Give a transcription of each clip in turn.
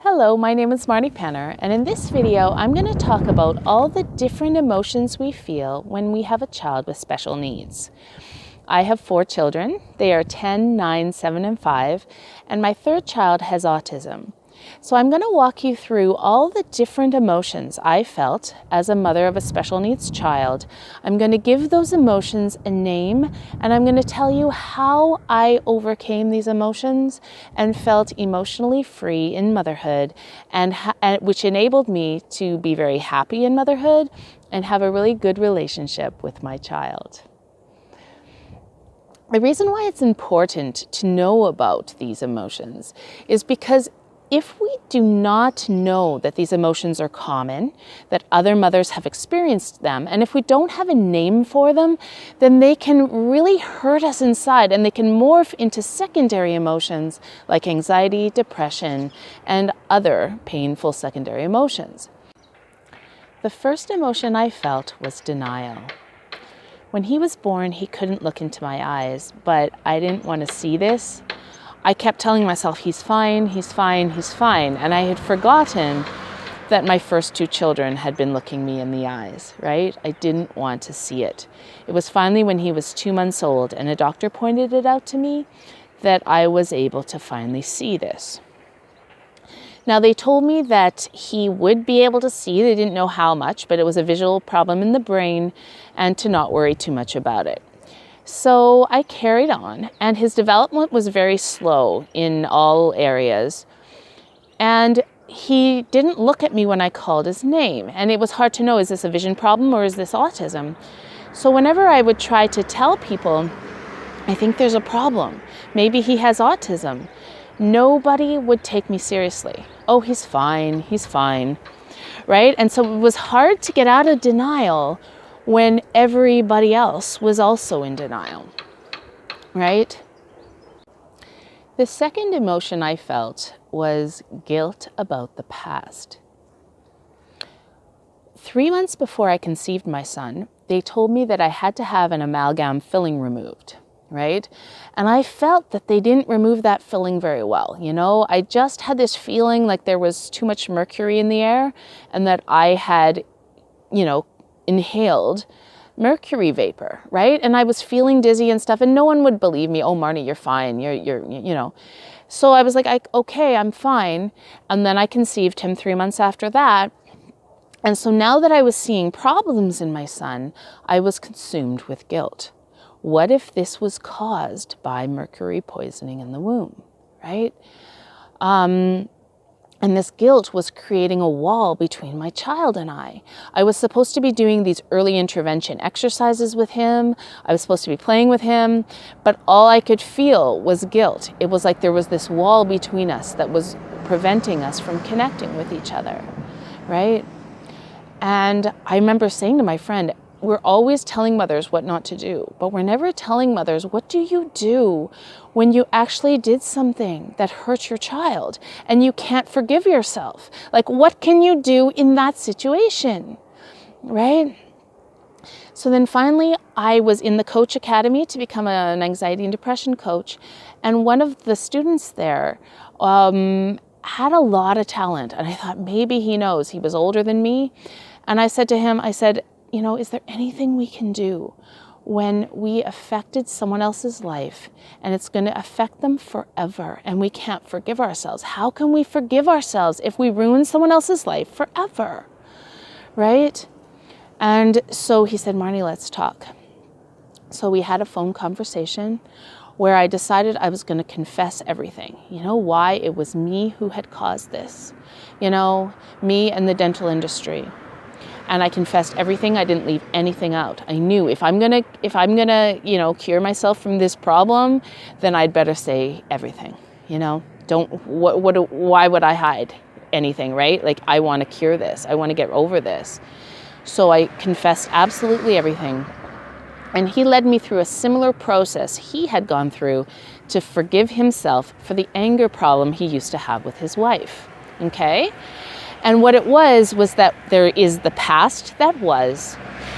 Hello, my name is Marni Penner, and in this video I'm going to talk about all the different emotions we feel when we have a child with special needs. I have 4 children. They are 10, 9, 7, and 5, and my third child has autism. So I'm going to walk you through all the different emotions I felt as a mother of a special needs child. I'm going to give those emotions a name, and I'm going to tell you how I overcame these emotions and felt emotionally free in motherhood, and which enabled me to be very happy in motherhood and have a really good relationship with my child. The reason why it's important to know about these emotions is because if we do not know that these emotions are common, that other mothers have experienced them, and if we don't have a name for them, then they can really hurt us inside, and they can morph into secondary emotions like anxiety, depression, and other painful secondary emotions. The first emotion I felt was denial. When he was born, he couldn't look into my eyes, but I didn't want to see this. I kept telling myself, he's fine, he's fine, he's fine. And I had forgotten that my first 2 children had been looking me in the eyes, right? I didn't want to see it. It was finally when he was 2 months old and a doctor pointed it out to me that I was able to finally see this. Now, they told me that he would be able to see. They didn't know how much, but it was a visual problem in the brain and to not worry too much about it. So I carried on, and his development was very slow in all areas. And he didn't look at me when I called his name. And it was hard to know, is this a vision problem or is this autism? So whenever I would try to tell people, I think there's a problem, maybe he has autism, nobody would take me seriously. Oh, he's fine, right? And so it was hard to get out of denial when everybody else was also in denial, right? The second emotion I felt was guilt about the past. 3 months before I conceived my son, they told me that I had to have an amalgam filling removed, right? And I felt that they didn't remove that filling very well. You know, I just had this feeling like there was too much mercury in the air and that I had, inhaled mercury vapor, right? And I was feeling dizzy and stuff, and no one would believe me. Oh, Marni, you're fine. You're. So I was like, okay, I'm fine. And then I conceived him 3 months after that. And so now that I was seeing problems in my son, I was consumed with guilt. What if this was caused by mercury poisoning in the womb, right? And this guilt was creating a wall between my child and I. I was supposed to be doing these early intervention exercises with him. I was supposed to be playing with him, but all I could feel was guilt. It was like there was this wall between us that was preventing us from connecting with each other, right? And I remember saying to my friend, we're always telling mothers what not to do, but we're never telling mothers, what do you do when you actually did something that hurt your child and you can't forgive yourself? Like, what can you do in that situation, right? So then finally, I was in the Coach Academy to become an anxiety and depression coach. And one of the students there had a lot of talent. And I thought, maybe he knows. He was older than me. And I said to him, is there anything we can do when we affected someone else's life and it's going to affect them forever and we can't forgive ourselves? How can we forgive ourselves if we ruin someone else's life forever, right? And so he said, Marni, let's talk. So we had a phone conversation where I decided I was going to confess everything. You know why? It was me who had caused this. Me and the dental industry. And I confessed everything. I didn't leave anything out. I knew if I'm gonna, cure myself from this problem, then I'd better say everything. Why would I hide anything, right? Like, I want to cure this. I want to get over this. So I confessed absolutely everything. And he led me through a similar process he had gone through to forgive himself for the anger problem he used to have with his wife. Okay? And what it was that there is the past that was,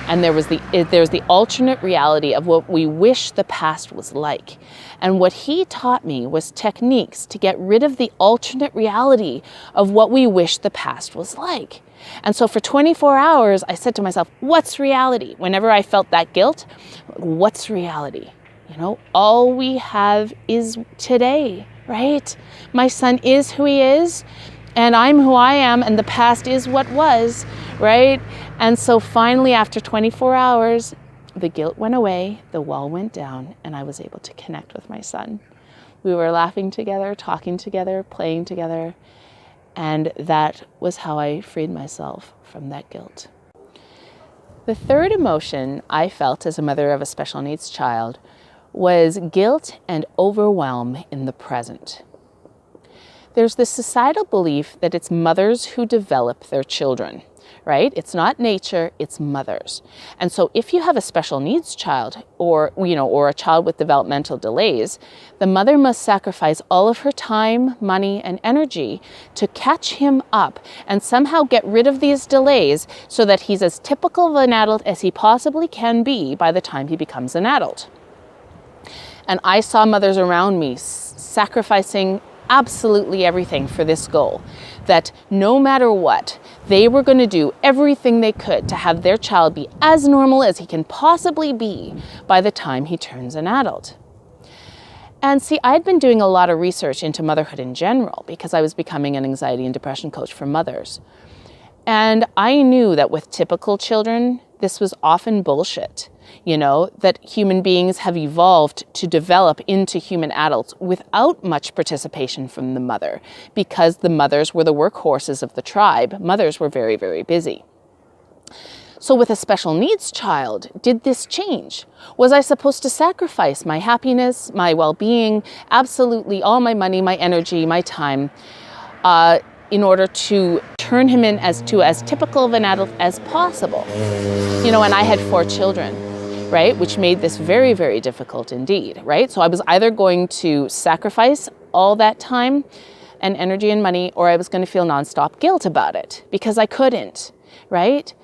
And there's the alternate reality of what we wish the past was like. And what he taught me was techniques to get rid of the alternate reality of what we wish the past was like. And so for 24 hours, I said to myself, what's reality? Whenever I felt that guilt, what's reality? You know, all we have is today, right? My son is who he is, and I'm who I am, and the past is what was, right? And so finally, after 24 hours, the guilt went away, the wall went down, and I was able to connect with my son. We were laughing together, talking together, playing together, and that was how I freed myself from that guilt. The third emotion I felt as a mother of a special needs child was guilt and overwhelm in the present. There's this societal belief that it's mothers who develop their children, right? It's not nature, it's mothers. And so if you have a special needs child or a child with developmental delays, the mother must sacrifice all of her time, money, and energy to catch him up and somehow get rid of these delays so that he's as typical of an adult as he possibly can be by the time he becomes an adult. And I saw mothers around me sacrificing absolutely everything for this goal, that no matter what, they were going to do everything they could to have their child be as normal as he can possibly be by the time he turns an adult. And see, I'd been doing a lot of research into motherhood in general because I was becoming an anxiety and depression coach for mothers. And I knew that with typical children, this was often bullshit. That human beings have evolved to develop into human adults without much participation from the mother because the mothers were the workhorses of the tribe. Mothers were very, very busy. So with a special needs child, did this change? Was I supposed to sacrifice my happiness, my well-being, absolutely all my money, my energy, my time, in order to turn him in as typical of an adult as possible? And I had 4 children. Right? Which made this very, very difficult indeed, right? So I was either going to sacrifice all that time and energy and money, or I was going to feel nonstop guilt about it because I couldn't, right?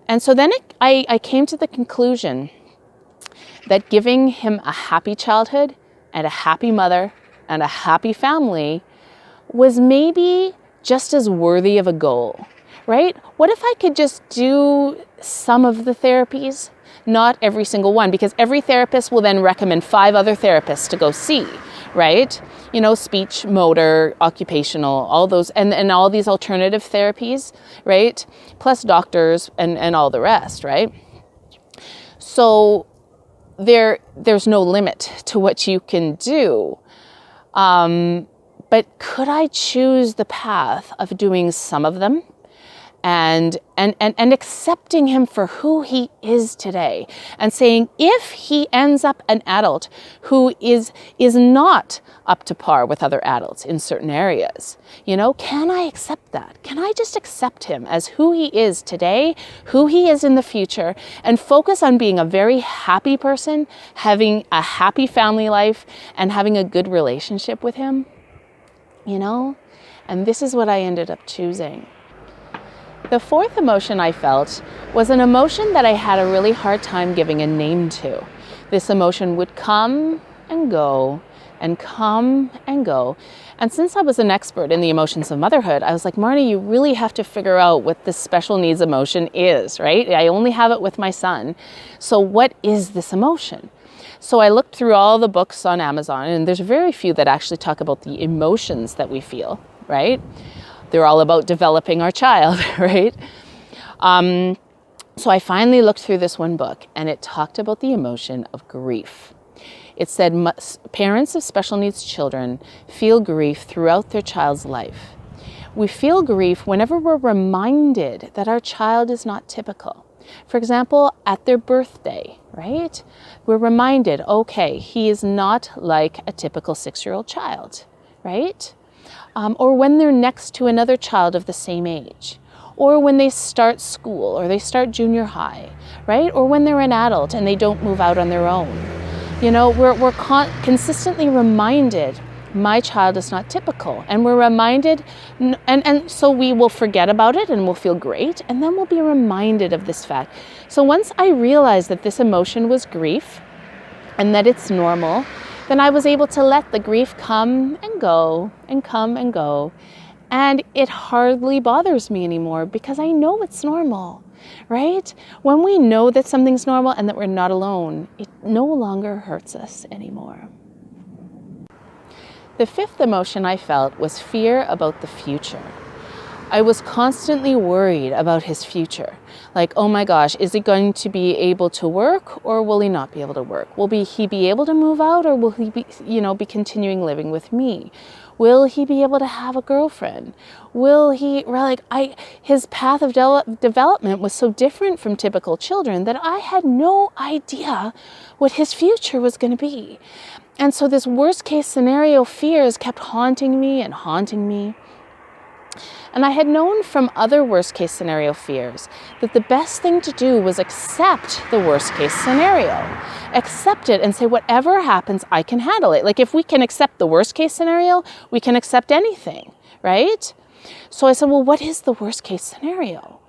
And so then I came to the conclusion that giving him a happy childhood and a happy mother and a happy family was maybe just as worthy of a goal, right? What if I could just do some of the therapies? Not every single one, because every therapist will then recommend 5 other therapists to go see, right? Speech, motor, occupational, all those, and all these alternative therapies, right? Plus doctors and all the rest, right? So there's no limit to what you can do. But could I choose the path of doing some of them? And accepting him for who he is today, and saying, if he ends up an adult who is not up to par with other adults in certain areas, can I accept that? Can I just accept him as who he is today, who he is in the future, and focus on being a very happy person, having a happy family life, and having a good relationship with him? And this is what I ended up choosing. The fourth emotion I felt was an emotion that I had a really hard time giving a name to. This emotion would come and go and come and go. And since I was an expert in the emotions of motherhood, I was like, Marni, you really have to figure out what this special needs emotion is, right? I only have it with my son. So what is this emotion? So I looked through all the books on Amazon, and there's very few that actually talk about the emotions that we feel, right? They're all about developing our child, right? So I finally looked through this one book, and it talked about the emotion of grief. It said parents of special needs children feel grief throughout their child's life. We feel grief whenever we're reminded that our child is not typical. For example, at their birthday, right? We're reminded, okay, he is not like a typical 6-year-old child, right? Or when they're next to another child of the same age, or when they start school, or they start junior high, right? Or when they're an adult and they don't move out on their own. We're consistently reminded my child is not typical. And we're reminded, and so we will forget about it and we'll feel great, and then we'll be reminded of this fact. So once I realized that this emotion was grief and that it's normal, then I was able to let the grief come and go and come and go. And it hardly bothers me anymore because I know it's normal, right? When we know that something's normal and that we're not alone, it no longer hurts us anymore. The fifth emotion I felt was fear about the future. I was constantly worried about his future. Like, oh my gosh, is he going to be able to work or will he not be able to work? Will he be able to move out or will he be continuing living with me? Will he be able to have a girlfriend? Will he, his path of development was so different from typical children that I had no idea what his future was going to be. And so this worst case scenario fears kept haunting me and haunting me. And I had known from other worst case scenario fears that the best thing to do was accept the worst case scenario. Accept it and say, whatever happens, I can handle it. Like if we can accept the worst case scenario, we can accept anything, right? So I said, well, what is the worst case scenario?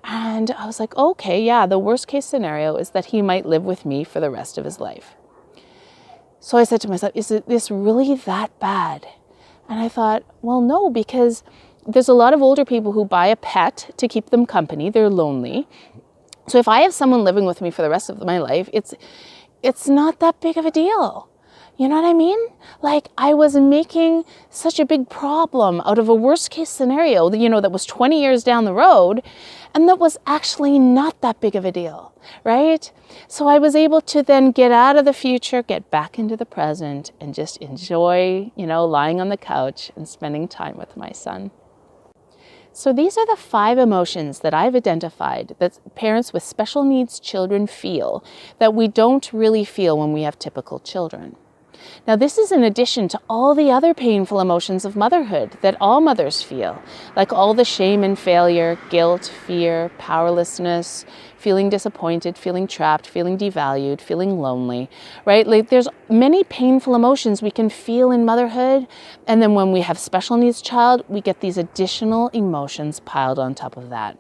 And I was like, okay, yeah, the worst case scenario is that he might live with me for the rest of his life. So I said to myself, is this really that bad? And I thought, well, no, because there's a lot of older people who buy a pet to keep them company. They're lonely. So if I have someone living with me for the rest of my life, it's not that big of a deal. You know what I mean? Like I was making such a big problem out of a worst case scenario, that was 20 years down the road, and that was actually not that big of a deal, right? So I was able to then get out of the future, get back into the present, and just enjoy, lying on the couch and spending time with my son. So these are the 5 emotions that I've identified that parents with special needs children feel that we don't really feel when we have typical children. Now, this is in addition to all the other painful emotions of motherhood that all mothers feel, like all the shame and failure, guilt, fear, powerlessness, feeling disappointed, feeling trapped, feeling devalued, feeling lonely, right? Like there's many painful emotions we can feel in motherhood. And then when we have special needs child, we get these additional emotions piled on top of that.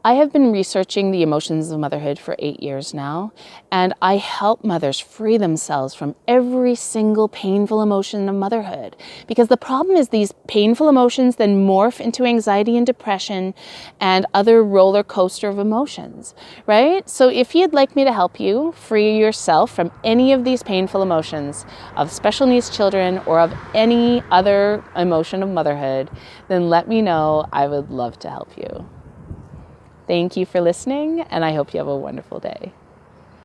I have been researching the emotions of motherhood for 8 years now, and I help mothers free themselves from every single painful emotion of motherhood. Because the problem is these painful emotions then morph into anxiety and depression and other roller coaster of emotions, right? So if you'd like me to help you free yourself from any of these painful emotions of special needs children or of any other emotion of motherhood, then let me know. I would love to help you. Thank you for listening, and I hope you have a wonderful day.